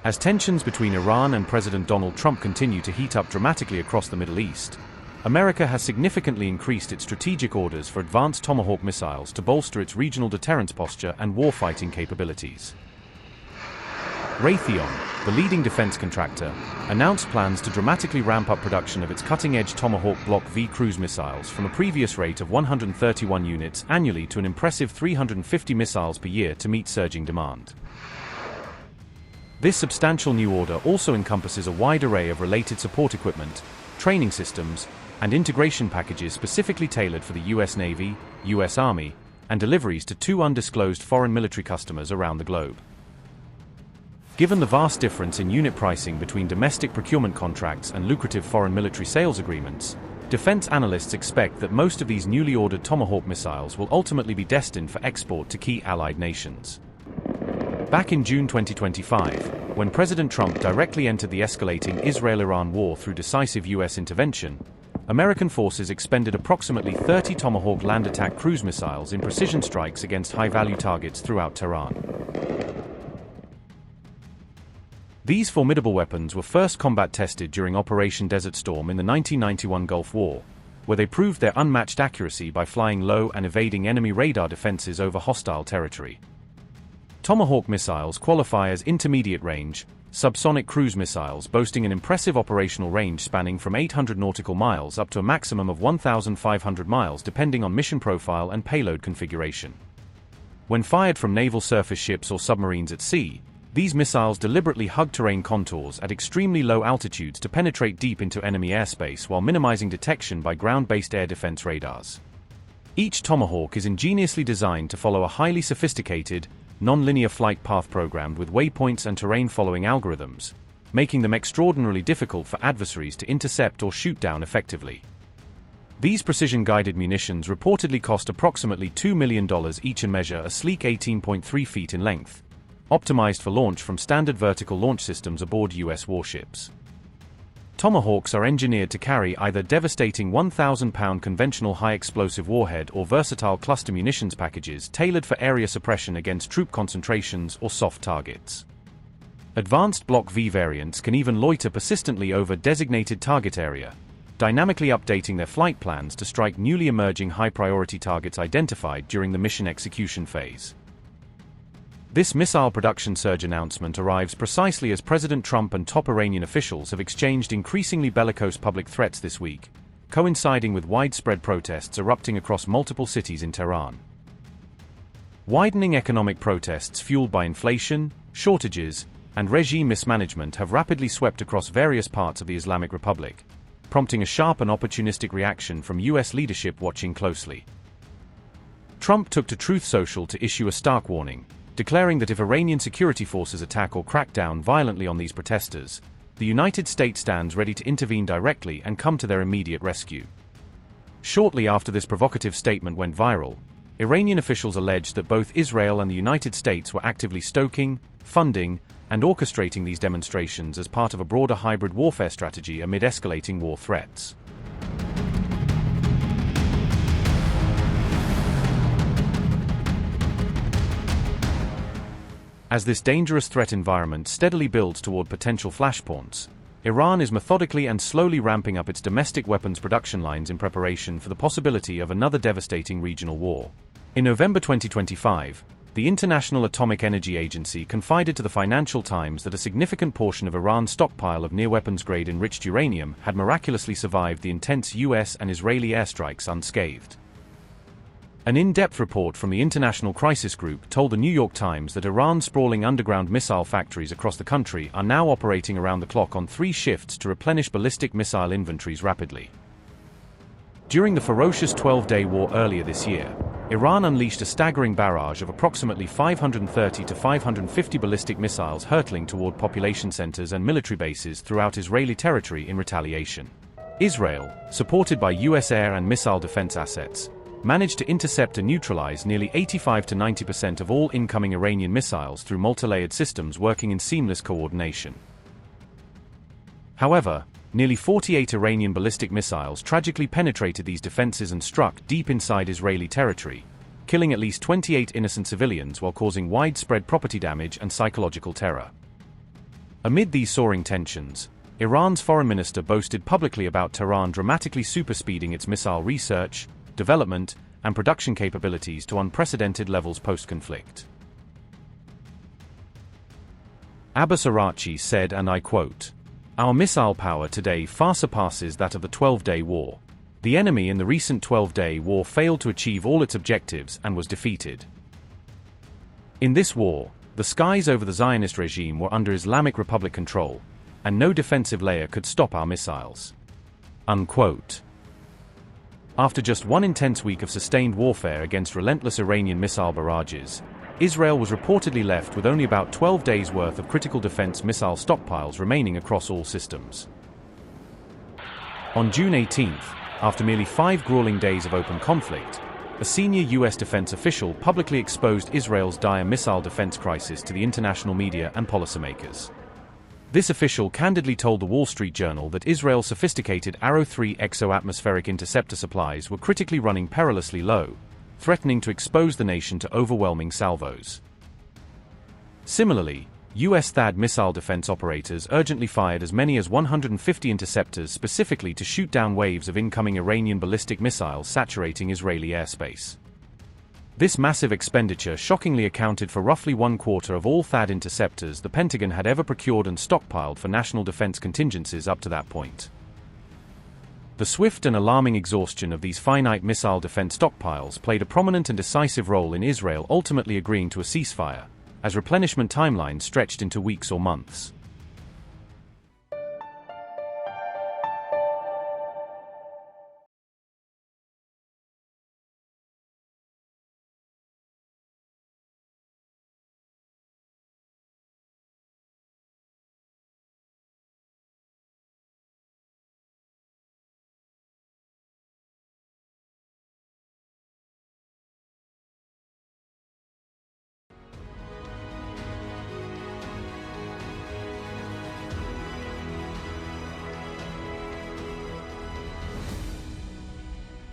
As tensions between Iran and President Donald Trump continue to heat up dramatically across the Middle East, America has significantly increased its strategic orders for advanced Tomahawk missiles to bolster its regional deterrence posture and warfighting capabilities. Raytheon, the leading defense contractor, announced plans to dramatically ramp up production of its cutting-edge Tomahawk Block V cruise missiles from a previous rate of 131 units annually to an impressive 350 missiles per year to meet surging demand. This substantial new order also encompasses a wide array of related support equipment, training systems, and integration packages specifically tailored for the U.S. Navy, U.S. Army, and deliveries to two undisclosed foreign military customers around the globe. Given the vast difference in unit pricing between domestic procurement contracts and lucrative foreign military sales agreements, defense analysts expect that most of these newly ordered Tomahawk missiles will ultimately be destined for export to key allied nations. Back in June 2025, when President Trump directly entered the escalating Israel-Iran war through decisive U.S. intervention, American forces expended approximately 30 Tomahawk land attack cruise missiles in precision strikes against high-value targets throughout Tehran. These formidable weapons were first combat-tested during Operation Desert Storm in the 1991 Gulf War, where they proved their unmatched accuracy by flying low and evading enemy radar defenses over hostile territory. Tomahawk missiles qualify as intermediate-range, subsonic cruise missiles boasting an impressive operational range spanning from 800 nautical miles up to a maximum of 1,500 miles depending on mission profile and payload configuration. When fired from naval surface ships or submarines at sea, these missiles deliberately hug terrain contours at extremely low altitudes to penetrate deep into enemy airspace while minimizing detection by ground-based air defense radars. Each Tomahawk is ingeniously designed to follow a highly sophisticated, non-linear flight path programmed with waypoints and terrain-following algorithms, making them extraordinarily difficult for adversaries to intercept or shoot down effectively. These precision-guided munitions reportedly cost approximately $2 million each and measure a sleek 18.3 feet in length, optimized for launch from standard vertical launch systems aboard U.S. warships. Tomahawks are engineered to carry either devastating 1,000-pound conventional high-explosive warhead or versatile cluster munitions packages tailored for area suppression against troop concentrations or soft targets. Advanced Block V variants can even loiter persistently over designated target area, dynamically updating their flight plans to strike newly emerging high-priority targets identified during the mission execution phase. This missile production surge announcement arrives precisely as President Trump and top Iranian officials have exchanged increasingly bellicose public threats this week, coinciding with widespread protests erupting across multiple cities in Tehran. Widening economic protests fueled by inflation, shortages, and regime mismanagement have rapidly swept across various parts of the Islamic Republic, prompting a sharp and opportunistic reaction from U.S. leadership watching closely. Trump took to Truth Social to issue a stark warning, declaring that if Iranian security forces attack or crack down violently on these protesters, the United States stands ready to intervene directly and come to their immediate rescue. Shortly after this provocative statement went viral, Iranian officials alleged that both Israel and the United States were actively stoking, funding, and orchestrating these demonstrations as part of a broader hybrid warfare strategy amid escalating war threats. As this dangerous threat environment steadily builds toward potential flashpoints, Iran is methodically and slowly ramping up its domestic weapons production lines in preparation for the possibility of another devastating regional war. In November 2025, the International Atomic Energy Agency confided to the Financial Times that a significant portion of Iran's stockpile of near-weapons-grade enriched uranium had miraculously survived the intense US and Israeli airstrikes unscathed. An in-depth report from the International Crisis Group told the New York Times that Iran's sprawling underground missile factories across the country are now operating around the clock on 3 shifts to replenish ballistic missile inventories rapidly. During the ferocious 12-day war earlier this year, Iran unleashed a staggering barrage of approximately 530 to 550 ballistic missiles hurtling toward population centers and military bases throughout Israeli territory in retaliation. Israel, supported by US air and missile defense assets, managed to intercept and neutralize nearly 85 to 90% of all incoming Iranian missiles through multi-layered systems working in seamless coordination. However, nearly 48 Iranian ballistic missiles tragically penetrated these defenses and struck deep inside Israeli territory, killing at least 28 innocent civilians while causing widespread property damage and psychological terror. Amid these soaring tensions, Iran's foreign minister boasted publicly about Tehran dramatically superspeeding its missile research, development, and production capabilities to unprecedented levels post-conflict. Abbas Araghchi said, and I quote, "Our missile power today far surpasses that of the 12-day war. The enemy in the recent 12-day war failed to achieve all its objectives and was defeated. In this war, the skies over the Zionist regime were under Islamic Republic control, and no defensive layer could stop our missiles." Unquote. After just one intense week of sustained warfare against relentless Iranian missile barrages, Israel was reportedly left with only about 12 days' worth of critical defense missile stockpiles remaining across all systems. On June 18th, after merely 5 grueling days of open conflict, a senior U.S. defense official publicly exposed Israel's dire missile defense crisis to the international media and policymakers. This official candidly told the Wall Street Journal that Israel's sophisticated Arrow 3 exo-atmospheric interceptor supplies were critically running perilously low, threatening to expose the nation to overwhelming salvos. Similarly, U.S. THAAD missile defense operators urgently fired as many as 150 interceptors specifically to shoot down waves of incoming Iranian ballistic missiles saturating Israeli airspace. This massive expenditure shockingly accounted for roughly 1/4 of all THAAD interceptors the Pentagon had ever procured and stockpiled for national defense contingencies up to that point. The swift and alarming exhaustion of these finite missile defense stockpiles played a prominent and decisive role in Israel ultimately agreeing to a ceasefire, as replenishment timelines stretched into weeks or months.